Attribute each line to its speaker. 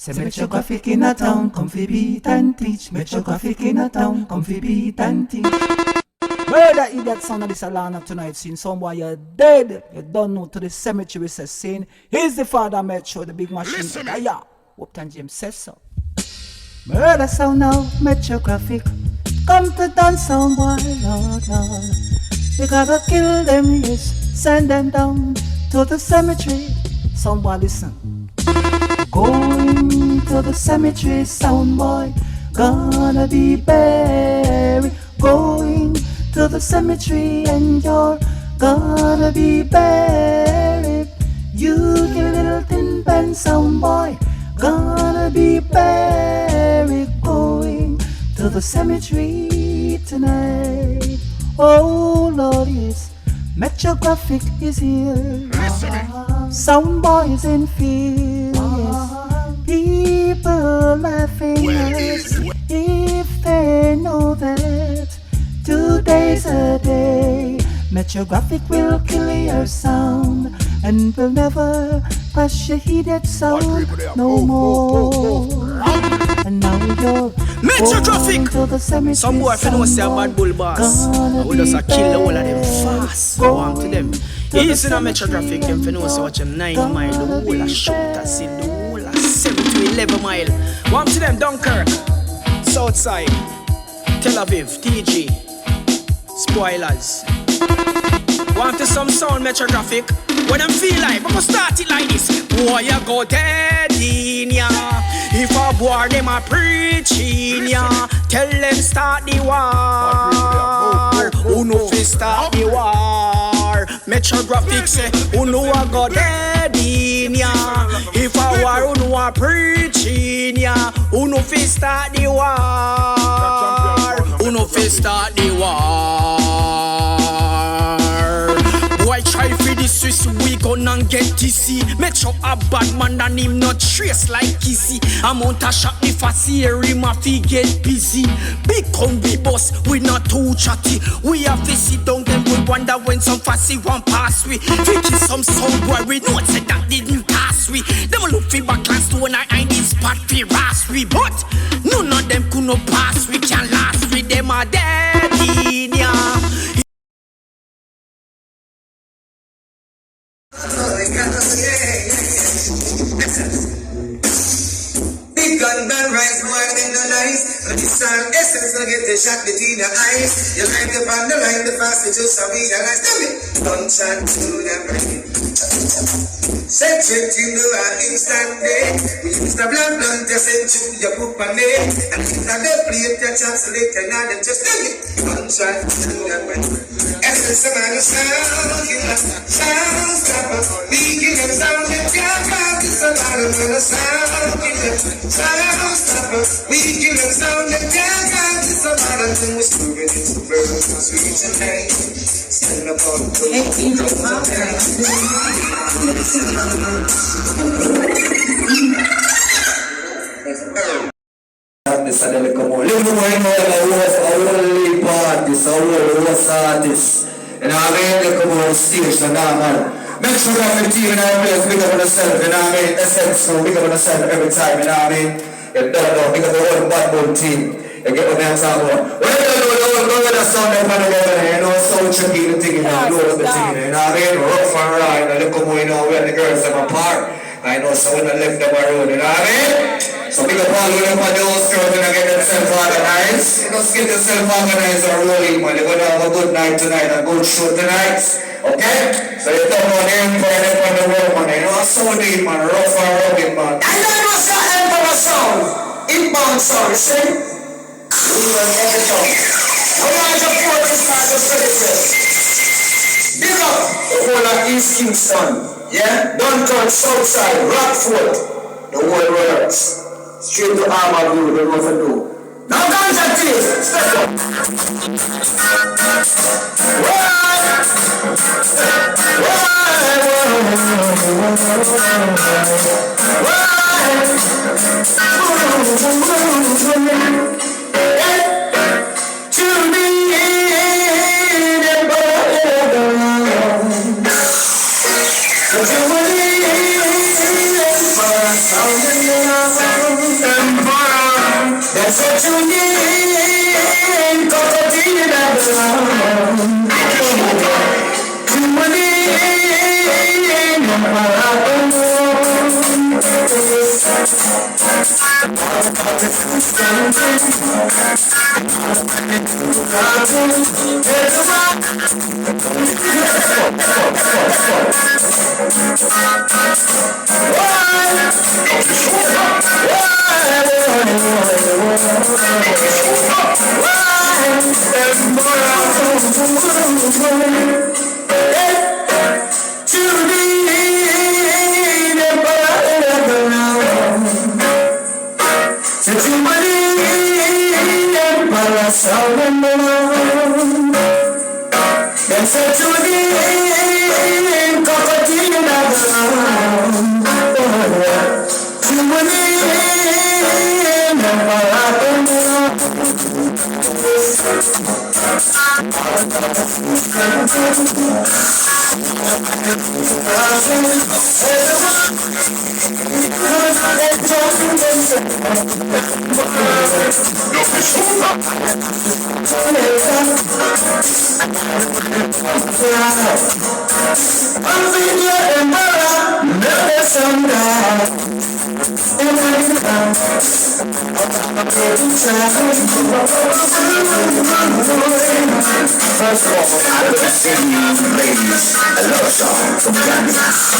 Speaker 1: Say metro graphic in a town, come fi beat and teach. Metro graphic in a town, come fi beat and teach. Murder idiot sound of this alarm of tonight, seeing somewhere you're dead. You don't know to the cemetery says saying, he's the father Metro, the big machine.
Speaker 2: Listen me.
Speaker 1: Yeah, Upton James says so. Murder sound now, Metro graphic. Come to dance sound boy, Lord, Lord. You gotta kill them, yes. Send them down to the cemetery. Someone listen. Going to the cemetery, sound boy, gonna be buried. Going to the cemetery and you're gonna be buried. You get a little thin pen, sound boy, gonna be buried. Going to the cemetery tonight. Oh Lord, yes, Metro Graphic is here. Sound boys in fear, yes. People laughing yes, if they know that today's a day Metro Graphic will kill your sound and will never crush your heated sound no more. And now you're
Speaker 3: Metro Graphic.
Speaker 1: to the cemetery.
Speaker 3: Some boy finna know say a bad bull boss. I will just kill all of them fast. Go on to them. Easy in a Metro Graphic, them finna know say watch them 9 mile, the whole a shoot see the whole a 7 to 11 mile. Go on to them Dunkirk, Southside, Tel Aviv, TG, Spoilers. Go on to some sound Metro Graphic. When them feel like, but go start it like this. Boy, you go dead in ya. If a boy them a preaching ya, tell them start the war. Who know fi start the war? Metro Graphic say, who know a go dead in ya. If a war who know a preaching ya, who know fi start the war? Who know fi start the war? Boy try for this Swiss we gonna get TC. Metro a bad man and him not trace like easy. Amount a shot if I see him a fi get busy. Big combi boss, we not too chatty. We have to sit down them we wonder when some fussy one pass we. Vicky some sound boy we know say that didn't pass we. Them look fi back class to when I this part fi ras we. But none of them could no pass we can last we. Them a dead in ya.
Speaker 4: Big gun rise more than the nice. But it's all essence to get the shot between the eyes. You like the band, the line, the fast, it just a realize. Tell me, don't chant to the brain. Set it in the instant day. We use the black blunt to send you your poop and name. And if not the plate, the chance to later now, then just tell me, don't chant to the brain. Essence of man, sound killer, sound stopper. We give them sound, they can't find this about a sound killer, sound stopper. We give them sound, they can't find this about a thing we're moving into birds, sweet and nice. Stand up on the
Speaker 5: This is the come on. Little boy, only parties, artists. And I made the come on stage, so now, man. Make sure that the team and I play big up on yourself, and I mean, essence, so big up on yourself every time, and I mean, you don't know, because the whole bad bull team, you get what I'm saying. Well, you know the sound up on together, you know, so tricky the thing, you know, load the thing, and I mean, rough and ride, and look como, you know, where the girls have apart. I know someone that left them around, you know what I mean? So big up all of them on the house girls and get themselves organized. You know, get yourself organized and rolling, man. You're gonna have a good night tonight, a good show tonight. Okay? So you don't want them for them on the road, man. You know, so deep, man. Rough and rugged, man. And then what's the end of a sound? Inbound sound, you see? We will get it up. We're going to put this part of celebrate. Big up the whole of East Kingston. Yeah? Dunkirk, Southside, Rockford. The whole rollers. Straight to armor view, they know what to do. Now ganja teeth, step up. To me, said you need cocaine First of all, I would like to sing you ladies a love song from Ghana.